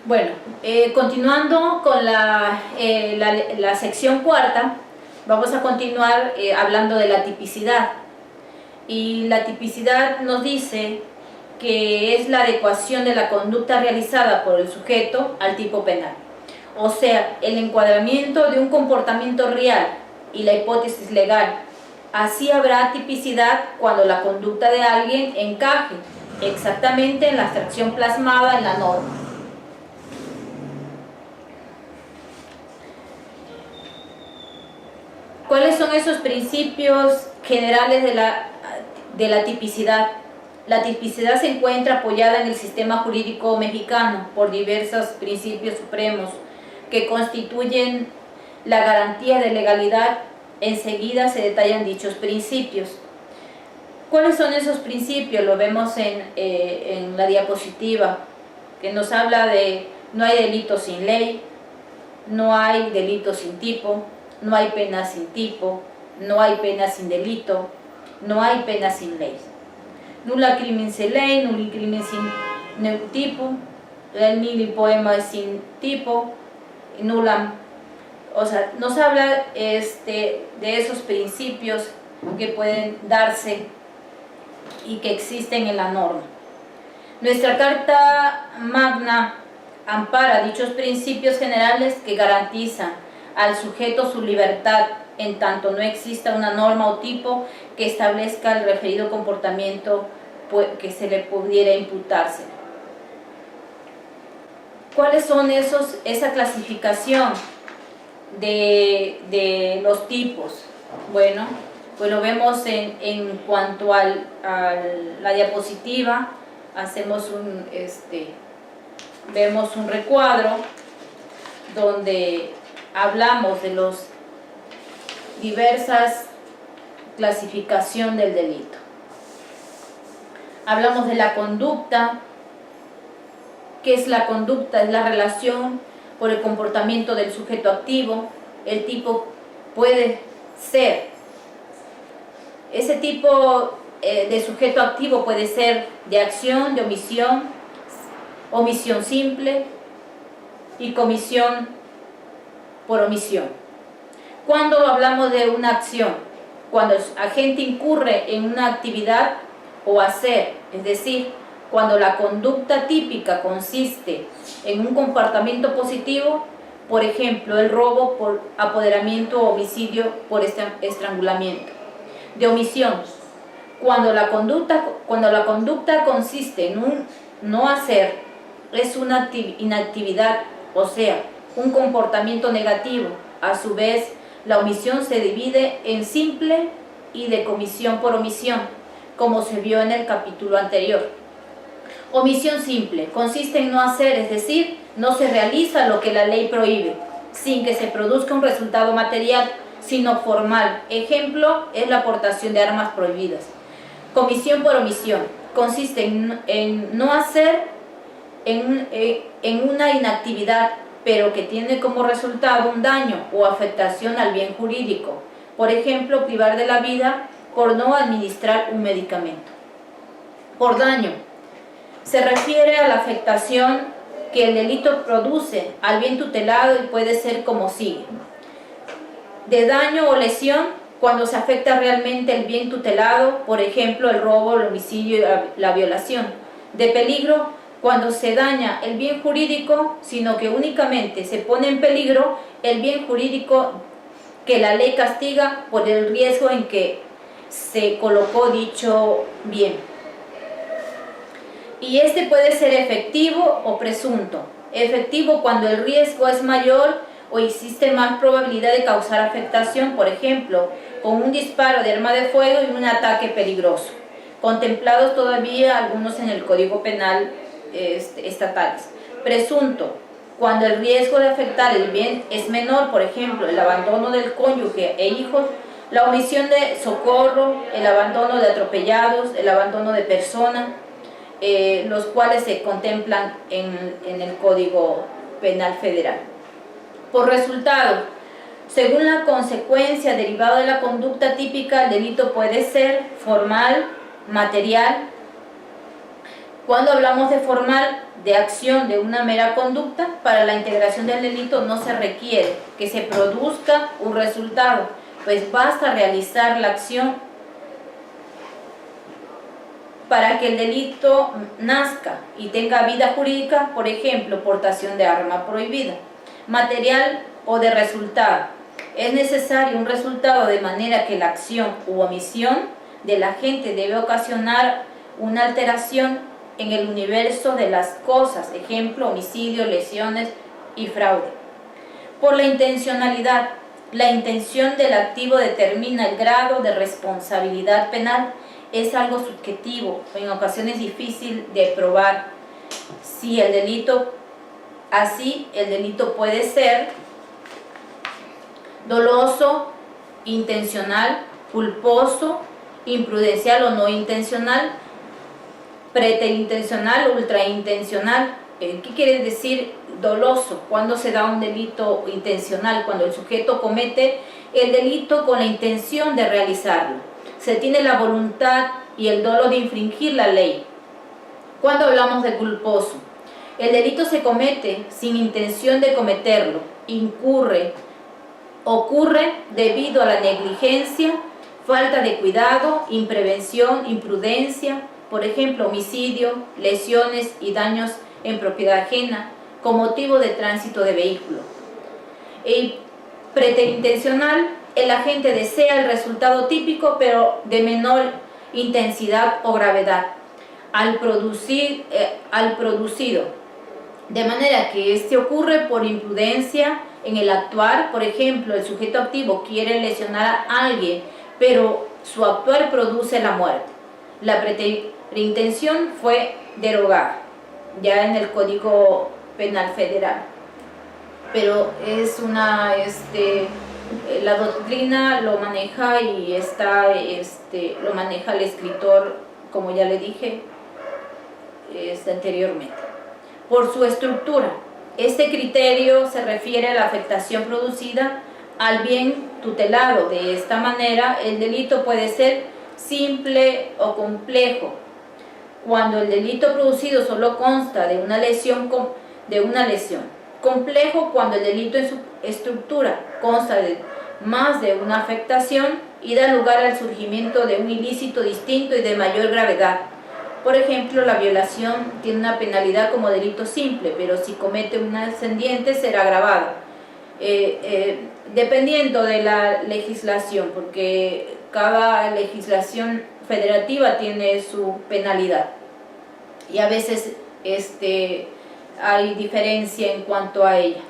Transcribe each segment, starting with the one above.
Bueno, continuando con la sección cuarta, vamos a continuar hablando de la tipicidad. Y la tipicidad nos dice que es la adecuación de la conducta realizada por el sujeto al tipo penal. O sea, el encuadramiento de un comportamiento real y la hipótesis legal. Así habrá tipicidad cuando la conducta de alguien encaje exactamente en la abstracción plasmada en la norma. ¿Cuáles son esos principios generales de la tipicidad? La tipicidad se encuentra apoyada en el sistema jurídico mexicano por diversos principios supremos que constituyen la garantía de legalidad. Enseguida se detallan dichos principios. ¿Cuáles son esos principios? Lo vemos en la diapositiva, que nos habla de no hay delito sin ley, no hay delito sin tipo, no hay pena sin tipo, no hay pena sin delito, no hay pena sin ley. Nulla crimen sin ley, nulli crimen sin tipo, el nili poema sin tipo, nulla. O sea, nos habla de esos principios que pueden darse y que existen en la norma. Nuestra Carta Magna ampara dichos principios generales que garantizan al sujeto su libertad en tanto no exista una norma o tipo que establezca el referido comportamiento que se le pudiera imputarse. ¿Cuáles son esa clasificación de los tipos? Bueno, pues lo vemos en cuanto a la diapositiva. Vemos un recuadro donde hablamos de los diversas clasificación del delito. Hablamos de la conducta. ¿Qué es la conducta? Es la relación por el comportamiento del sujeto activo. El tipo puede ser, ese tipo de sujeto activo puede ser de acción, de omisión, omisión simple y comisión por omisión. Cuando hablamos de una acción, cuando el agente incurre en una actividad o hacer, es decir, cuando la conducta típica consiste en un comportamiento positivo, por ejemplo, el robo por apoderamiento o homicidio por estrangulamiento. De omisión, cuando la conducta consiste en un no hacer, es una inactividad, o sea, un comportamiento negativo. A su vez, la omisión se divide en simple y de comisión por omisión, como se vio en el capítulo anterior. Omisión simple consiste en no hacer, es decir, no se realiza lo que la ley prohíbe, sin que se produzca un resultado material, sino formal. Ejemplo es la aportación de armas prohibidas. Comisión por omisión consiste en no hacer en una inactividad, pero que tiene como resultado un daño o afectación al bien jurídico. Por ejemplo, privar de la vida por no administrar un medicamento. Por daño, se refiere a la afectación que el delito produce al bien tutelado y puede ser como sigue. De daño o lesión, cuando se afecta realmente el bien tutelado, por ejemplo, el robo, el homicidio y la violación. De peligro, cuando se daña el bien jurídico, sino que únicamente se pone en peligro el bien jurídico que la ley castiga por el riesgo en que se colocó dicho bien. Y este puede ser efectivo o presunto. Efectivo cuando el riesgo es mayor o existe más probabilidad de causar afectación, por ejemplo, con un disparo de arma de fuego y un ataque peligroso, contemplados todavía algunos en el Código Penal estatales. Presunto, cuando el riesgo de afectar el bien es menor, por ejemplo, el abandono del cónyuge e hijos, la omisión de socorro, el abandono de atropellados, el abandono de personas, los cuales se contemplan en el Código Penal Federal. Por resultado, según la consecuencia derivada de la conducta típica, el delito puede ser formal, material, Cuando hablamos de formal, de acción de una mera conducta, para la integración del delito no se requiere que se produzca un resultado, pues basta realizar la acción para que el delito nazca y tenga vida jurídica, por ejemplo, portación de arma prohibida, material o de resultado. Es necesario un resultado de manera que la acción u omisión del agente debe ocasionar una alteración en el universo de las cosas, ejemplo, homicidio, lesiones y fraude. Por la intencionalidad, la intención del activo determina el grado de responsabilidad penal. Es algo subjetivo, en ocasiones difícil de probar. Si el delito, así, el delito puede ser doloso, intencional, culposo, imprudencial o no intencional, preterintencional o ultraintencional. ¿Qué quiere decir doloso? Cuando se da un delito intencional, cuando el sujeto comete el delito con la intención de realizarlo. Se tiene la voluntad y el dolo de infringir la ley. Cuando hablamos de culposo, el delito se comete sin intención de cometerlo, ocurre debido a la negligencia, falta de cuidado, imprevención, imprudencia, por ejemplo, homicidio, lesiones y daños en propiedad ajena, con motivo de tránsito de vehículo. El preterintencional, el agente desea el resultado típico, pero de menor intensidad o gravedad al producido, de manera que este ocurre por imprudencia en el actuar. Por ejemplo, el sujeto activo quiere lesionar a alguien, pero su actuar produce la muerte. La preterintención fue derogada ya en el Código Penal Federal, pero es una la doctrina lo maneja y lo maneja el escritor, como ya le dije anteriormente. Por su estructura, este criterio se refiere a la afectación producida al bien tutelado. De esta manera, el delito puede ser simple o complejo. Cuando el delito producido solo consta de una lesión, complejo cuando el delito en su estructura consta de más de una afectación y da lugar al surgimiento de un ilícito distinto y de mayor gravedad. Por ejemplo, la violación tiene una penalidad como delito simple, pero si comete un ascendiente será agravado, dependiendo de la legislación, porque cada legislación federativa tiene su penalidad y a veces hay diferencia en cuanto a ella.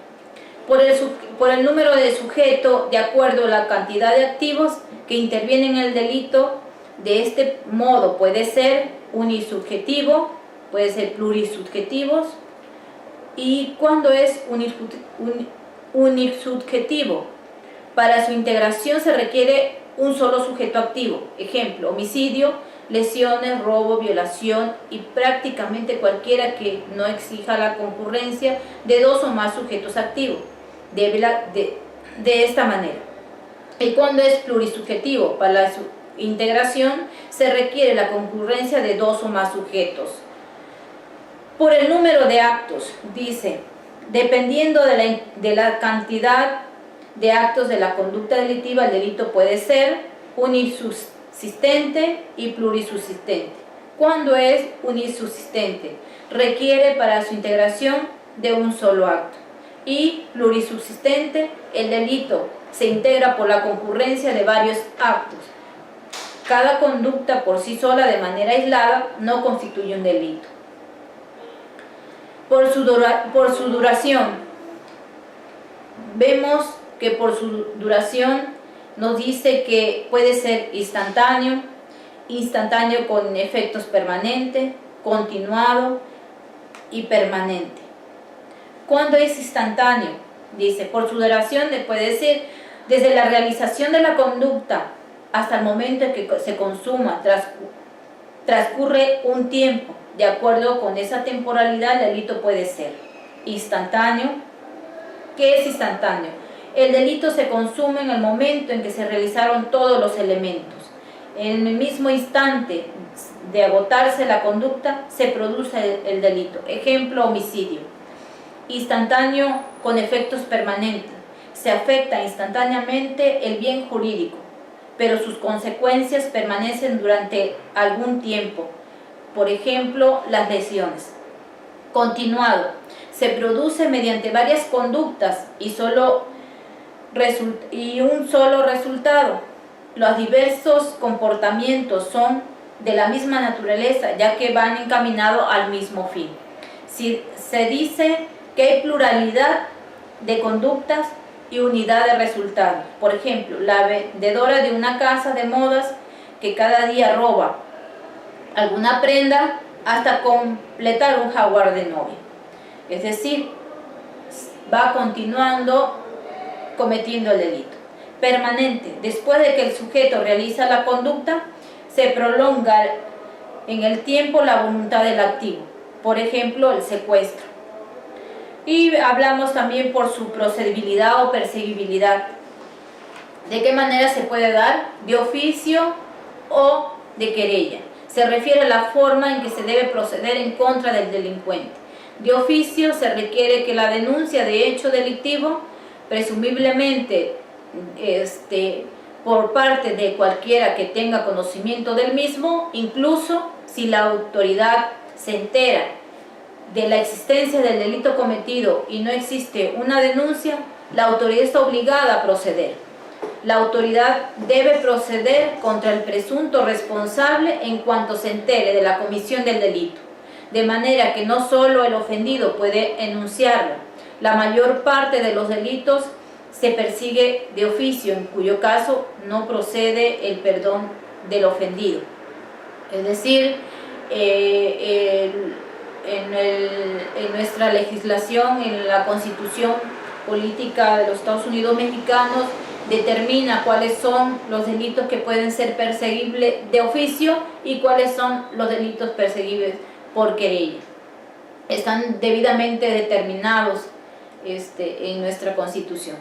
Por el número de sujeto, de acuerdo a la cantidad de activos que intervienen en el delito, de este modo puede ser unisubjetivo, puede ser plurisubjetivos, y cuando es unisubjetivo, para su integración se requiere un solo sujeto activo, ejemplo, homicidio, lesiones, robo, violación y prácticamente cualquiera que no exija la concurrencia de dos o más sujetos activos, de esta manera. Y cuando es plurisubjetivo, para su integración se requiere la concurrencia de dos o más sujetos. Por el número de actos, dice, dependiendo de la cantidad de actos de la conducta delictiva, el delito puede ser unisubsistente y plurisubsistente. Cuando es unisubsistente, requiere para su integración de un solo acto. Y plurisubsistente, el delito se integra por la concurrencia de varios actos. Cada conducta por sí sola, de manera aislada, no constituye un delito. Por su duración, vemos que por su duración nos dice que puede ser instantáneo con efectos permanentes, continuado y permanente. ¿Cuándo es instantáneo? Dice, por su duración puede decir desde la realización de la conducta hasta el momento en que se consuma, transcurre un tiempo. De acuerdo con esa temporalidad, el delito puede ser instantáneo. ¿Qué es instantáneo? El delito se consume en el momento en que se realizaron todos los elementos. En el mismo instante de agotarse la conducta, se produce el delito. Ejemplo, homicidio. Instantáneo con efectos permanentes. Se afecta instantáneamente el bien jurídico, pero sus consecuencias permanecen durante algún tiempo. Por ejemplo, las lesiones. Continuado. Se produce mediante varias conductas y un solo resultado. Los diversos comportamientos son de la misma naturaleza, ya que van encaminados al mismo fin. Si se dice que hay pluralidad de conductas y unidad de resultados. Por ejemplo, la vendedora de una casa de modas que cada día roba alguna prenda hasta completar un jaguar de novia. Es decir, va continuando cometiendo el delito. Permanente. Después de que el sujeto realiza la conducta, se prolonga en el tiempo la voluntad del activo. Por ejemplo, el secuestro. Y hablamos también por su procedibilidad o perseguibilidad. ¿De qué manera se puede dar? De oficio o de querella. Se refiere a la forma en que se debe proceder en contra del delincuente. De oficio se requiere que la denuncia de hecho delictivo, presumiblemente por parte de cualquiera que tenga conocimiento del mismo, incluso si la autoridad se entera de la existencia del delito cometido y no existe una denuncia, la autoridad está obligada a proceder. La autoridad debe proceder contra el presunto responsable en cuanto se entere de la comisión del delito, de manera que no solo el ofendido puede enunciarlo. La mayor parte de los delitos se persigue de oficio, en cuyo caso no procede el perdón del ofendido. Es decir, en nuestra legislación, en la Constitución Política de los Estados Unidos Mexicanos, determina cuáles son los delitos que pueden ser perseguibles de oficio y cuáles son los delitos perseguibles por querella. Están debidamente determinados en nuestra Constitución.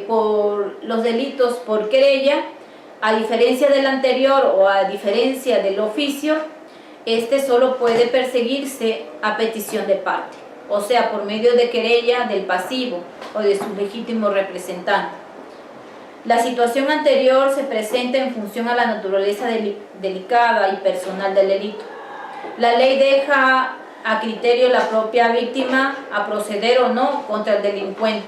Por los delitos por querella, a diferencia del anterior o a diferencia del oficio, solo puede perseguirse a petición de parte, o sea, por medio de querella del pasivo o de su legítimo representante. La situación anterior se presenta en función a la naturaleza delicada y personal del delito. La ley deja a criterio la propia víctima a proceder o no contra el delincuente,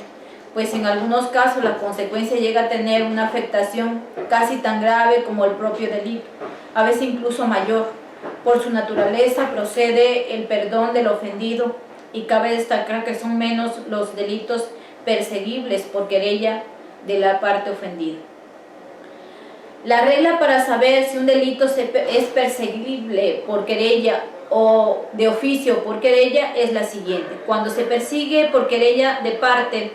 pues en algunos casos la consecuencia llega a tener una afectación casi tan grave como el propio delito, a veces incluso mayor. Por su naturaleza procede el perdón del ofendido y cabe destacar que son menos los delitos perseguibles por querella de la parte ofendida. La regla para saber si un delito es perseguible por querella o de oficio por querella es la siguiente. Cuando se persigue por querella de parte,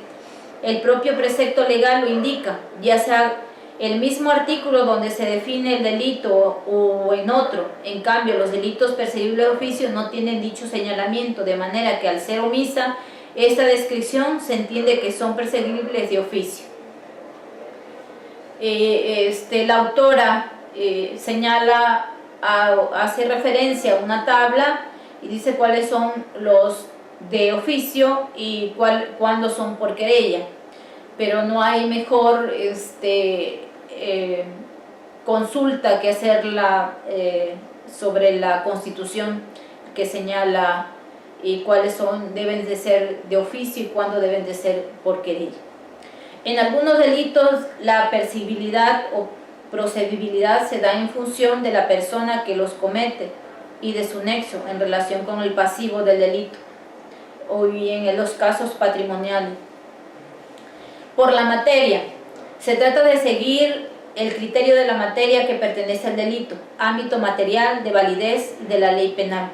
el propio precepto legal lo indica, ya sea el mismo artículo donde se define el delito o en otro. En cambio, los delitos perseguibles de oficio no tienen dicho señalamiento, de manera que al ser omisa esta descripción se entiende que son perseguibles de oficio. La autora señala, hace referencia a una tabla y dice cuáles son los de oficio y cuándo son por querella, pero no hay mejor consulta que hacerla sobre la Constitución, que señala y cuáles deben de ser de oficio y cuándo deben de ser por querella. En algunos delitos la percibilidad o procedibilidad se da en función de la persona que los comete y de su nexo en relación con el pasivo del delito, o bien en los casos patrimoniales. Por la materia, se trata de seguir el criterio de la materia que pertenece al delito, ámbito material de validez de la ley penal.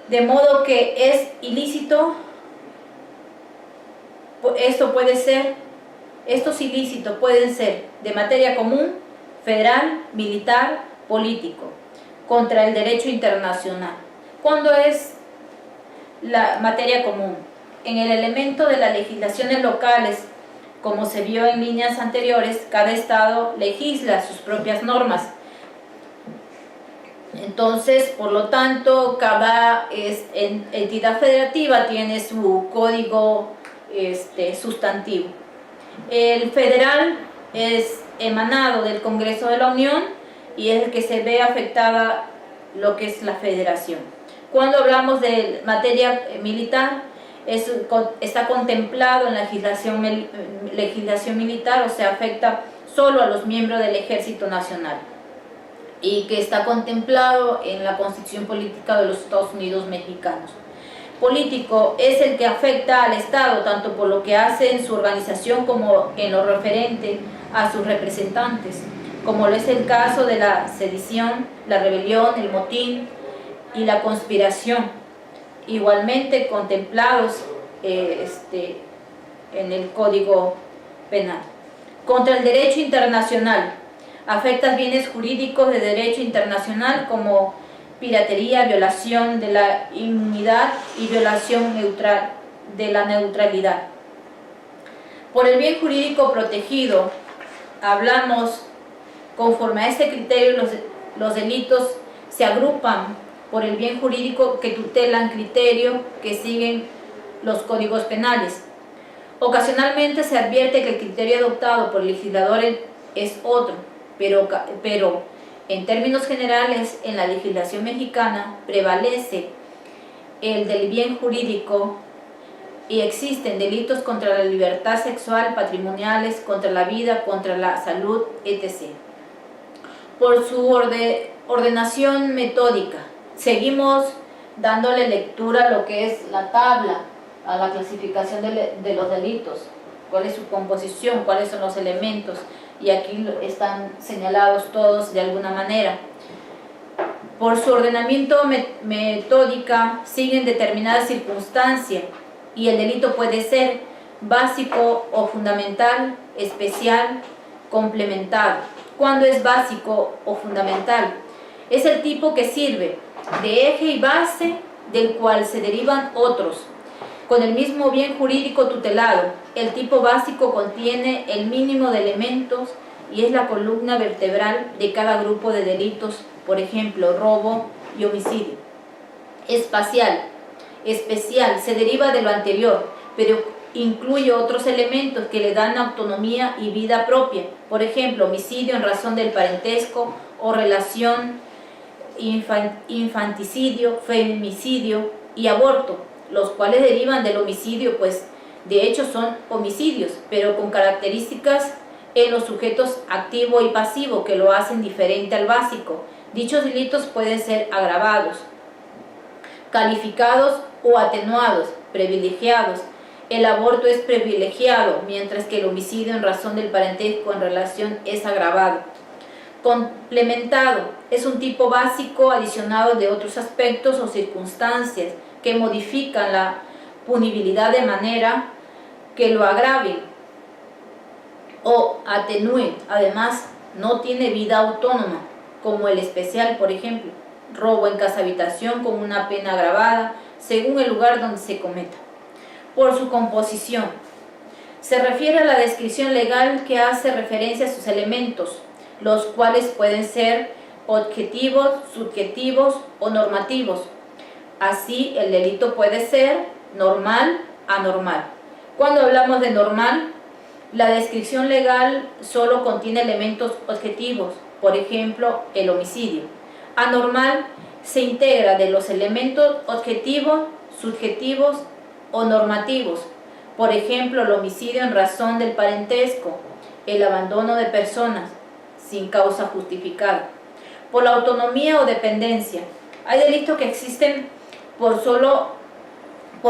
De modo que es ilícito, estos ilícitos pueden ser de materia común, federal, militar, político, contra el derecho internacional. ¿Cuándo es la materia común? En el elemento de las legislaciones locales Como se vio en líneas anteriores, cada estado legisla sus propias normas. Entonces, por lo tanto, cada entidad federativa tiene su código sustantivo. El federal es emanado del Congreso de la Unión y es el que se ve afectada lo que es la federación. Cuando hablamos de materia militar, está contemplado en la legislación militar, o sea, afecta solo a los miembros del Ejército Nacional, y que está contemplado en la Constitución Política de los Estados Unidos Mexicanos. Político es el que afecta al Estado, tanto por lo que hace en su organización como en lo referente a sus representantes, como lo es el caso de la sedición, la rebelión, el motín y la conspiración, igualmente contemplados en el Código Penal. Contra el derecho internacional, afecta bienes jurídicos de derecho internacional como piratería, violación de la inmunidad y violación de la neutralidad. Por el bien jurídico protegido, hablamos conforme a este criterio, los delitos se agrupan por el bien jurídico que tutelan criterio que siguen los códigos penales. Ocasionalmente se advierte que el criterio adoptado por el legislador es otro, pero en términos generales, en la legislación mexicana prevalece el del bien jurídico y existen delitos contra la libertad sexual, patrimoniales, contra la vida, contra la salud, etc. Por su ordenación metódica, seguimos dándole lectura a lo que es la tabla, a la clasificación de los delitos, cuál es su composición, cuáles son los elementos, y aquí están señalados todos de alguna manera. Por su ordenamiento metódica siguen determinadas circunstancias y el delito puede ser básico o fundamental, especial, complementado. ¿Cuándo es básico o fundamental? Es el tipo que sirve de eje y base del cual se derivan otros, con el mismo bien jurídico tutelado. El tipo básico contiene el mínimo de elementos y es la columna vertebral de cada grupo de delitos, por ejemplo, robo y homicidio. Especial, se deriva de lo anterior, pero incluye otros elementos que le dan autonomía y vida propia, por ejemplo, homicidio en razón del parentesco o relación, infanticidio, femicidio y aborto, los cuales derivan del homicidio, pues de hecho son homicidios, pero con características en los sujetos activo y pasivo que lo hacen diferente al básico. Dichos delitos pueden ser agravados, calificados o atenuados, privilegiados. El aborto es privilegiado, mientras que el homicidio en razón del parentesco en relación es agravado. Complementado es un tipo básico adicionado de otros aspectos o circunstancias que modifican la punibilidad de manera que lo agrave o atenúe. Además, no tiene vida autónoma, como el especial, por ejemplo, robo en casa habitación con una pena agravada según el lugar donde se cometa. Por su composición, se refiere a la descripción legal que hace referencia a sus elementos, los cuales pueden ser objetivos, subjetivos o normativos. Así, el delito puede ser normal, anormal. Cuando hablamos de normal, la descripción legal solo contiene elementos objetivos, por ejemplo, el homicidio. Anormal se integra de los elementos objetivos, subjetivos o normativos, por ejemplo, el homicidio en razón del parentesco, el abandono de personas sin causa justificada. Por la autonomía o dependencia, hay delitos que existen por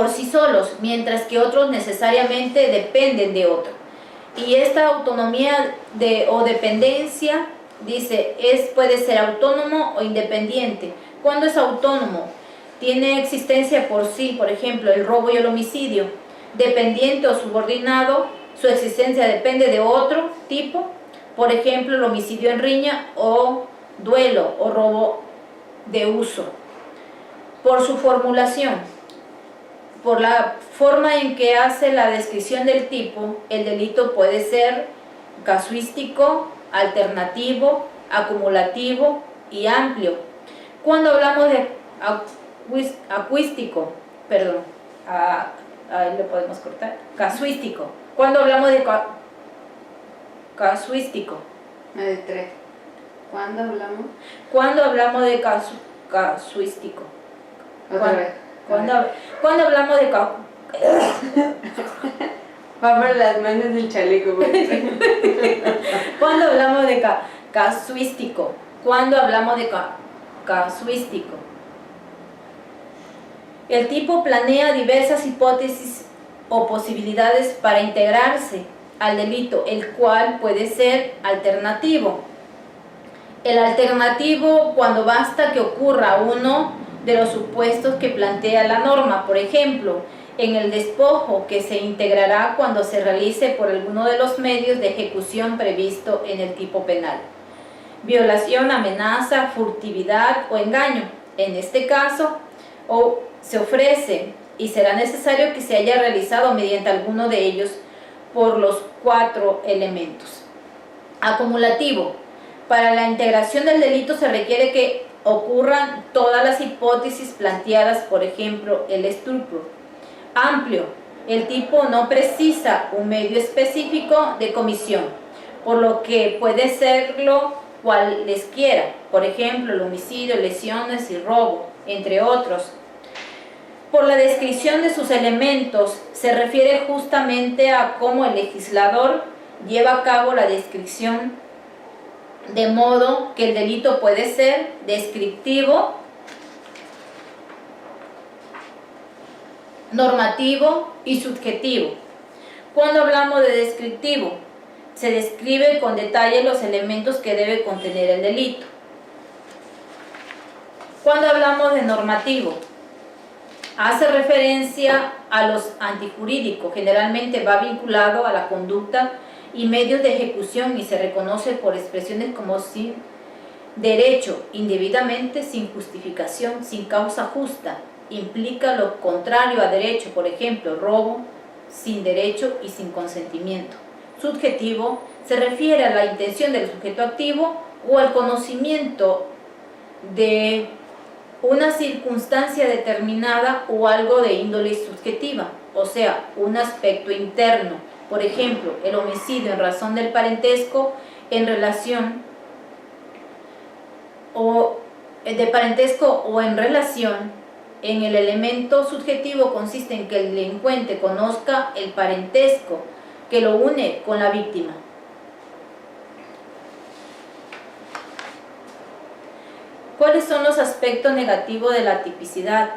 sí solos, mientras que otros necesariamente dependen de otro. Y esta autonomía o dependencia, dice, puede ser autónomo o independiente. ¿Cuándo es autónomo? Tiene existencia por sí, por ejemplo, el robo y el homicidio. Dependiente o subordinado, su existencia depende de otro tipo, por ejemplo, el homicidio en riña o duelo o robo de uso. Por su formulación, por la forma en que hace la descripción del tipo, el delito puede ser casuístico, alternativo, acumulativo y amplio. Cuando hablamos de acuístico, perdón, ahí lo podemos cortar, casuístico. Cuando hablamos de casuístico. De 3. ¿Cuándo hablamos? Cuando hablamos de casuístico. Otra vez. Cuando hablamos de Va por las manos del chaleco. cuando hablamos de casuístico. Cuando hablamos de casuístico. El tipo planea diversas hipótesis o posibilidades para integrarse al delito, el cual puede ser alternativo. El alternativo cuando basta que ocurra uno de los supuestos que plantea la norma, por ejemplo, en el despojo que se integrará cuando se realice por alguno de los medios de ejecución previsto en el tipo penal. Violación, amenaza, furtividad o engaño. En este caso, se ofrece y será necesario que se haya realizado mediante alguno de ellos por los 4 elementos. Acumulativo. Para la integración del delito se requiere que ocurran todas las hipótesis planteadas, por ejemplo, el estupro. Amplio. El tipo no precisa un medio específico de comisión, por lo que puede serlo cualesquiera, por ejemplo, el homicidio, lesiones y robo, entre otros. Por la descripción de sus elementos, se refiere justamente a cómo el legislador lleva a cabo la descripción, de modo que el delito puede ser descriptivo, normativo y subjetivo. Cuando hablamos de descriptivo, se describe con detalle los elementos que debe contener el delito. Cuando hablamos de normativo, hace referencia a los antijurídicos, generalmente va vinculado a la conducta y medios de ejecución y se reconoce por expresiones como sin derecho, indebidamente, sin justificación, sin causa justa. Implica lo contrario a derecho, por ejemplo, robo, sin derecho y sin consentimiento. Subjetivo se refiere a la intención del sujeto activo o al conocimiento de una circunstancia determinada o algo de índole subjetiva, o sea, un aspecto interno. Por ejemplo, el homicidio en razón del parentesco en relación o en relación. En el elemento subjetivo consiste en que el delincuente conozca el parentesco que lo une con la víctima. ¿Cuáles son los aspectos negativos de la tipicidad?